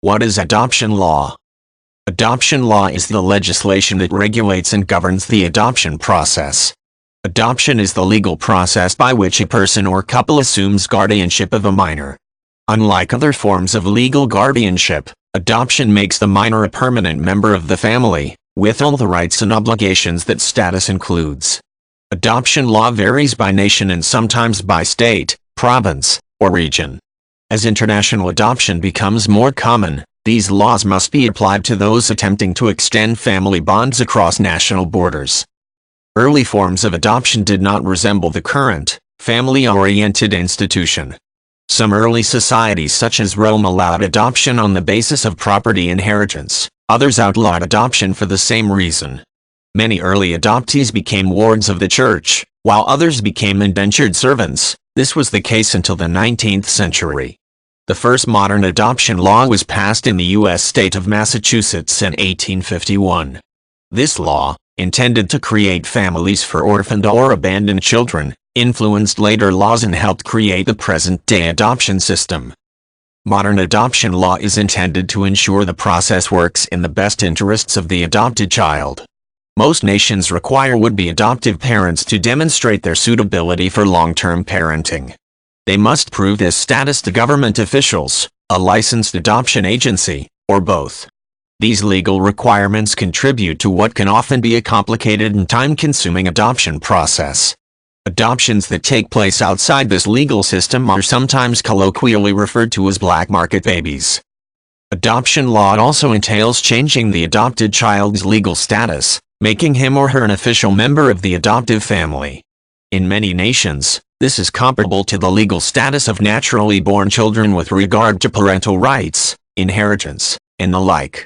What is adoption law? Adoption law is the legislation that regulates and governs the adoption process. Adoption is the legal process by which a person or couple assumes guardianship of a minor. Unlike other forms of legal guardianship, adoption makes the minor a permanent member of the family, with all the rights and obligations that status includes. Adoption law varies by nation and sometimes by state, province, or region. As international adoption becomes more common, these laws must be applied to those attempting to extend family bonds across national borders. Early forms of adoption did not resemble the current, family-oriented institution. Some early societies such as Rome allowed adoption on the basis of property inheritance, others outlawed adoption for the same reason. Many early adoptees became wards of the church, while others became indentured servants. This was the case until the 19th century. The first modern adoption law was passed in the U.S. state of Massachusetts in 1851. This law, intended to create families for orphaned or abandoned children, influenced later laws and helped create the present-day adoption system. Modern adoption law is intended to ensure the process works in the best interests of the adopted child. Most nations require would-be adoptive parents to demonstrate their suitability for long-term parenting. They must prove this status to government officials, a licensed adoption agency, or both. These legal requirements contribute to what can often be a complicated and time-consuming adoption process. Adoptions that take place outside this legal system are sometimes colloquially referred to as black market babies. Adoption law also entails changing the adopted child's legal status, making him or her an official member of the adoptive family. In many nations, this is comparable to the legal status of naturally born children with regard to parental rights, inheritance, and the like.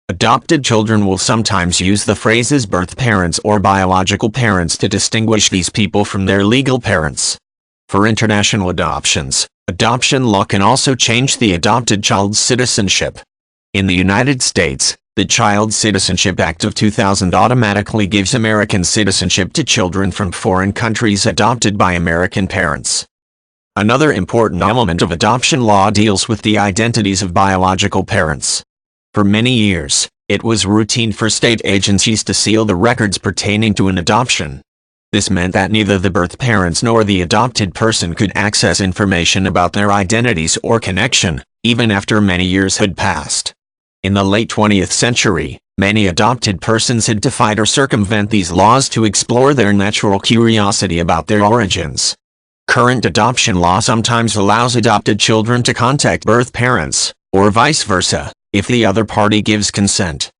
Adopted children will sometimes use the phrases birth parents or biological parents to distinguish these people from their legal parents. For international adoptions, adoption law can also change the adopted child's citizenship. In the United States, the Child Citizenship Act of 2000 automatically gives American citizenship to children from foreign countries adopted by American parents. Another important element of adoption law deals with the identities of biological parents. For many years, it was routine for state agencies to seal the records pertaining to an adoption. This meant that neither the birth parents nor the adopted person could access information about their identities or connection, even after many years had passed. In the late 20th century, many adopted persons had to fight or circumvent these laws to explore their natural curiosity about their origins. Current adoption law sometimes allows adopted children to contact birth parents, or vice versa, if the other party gives consent.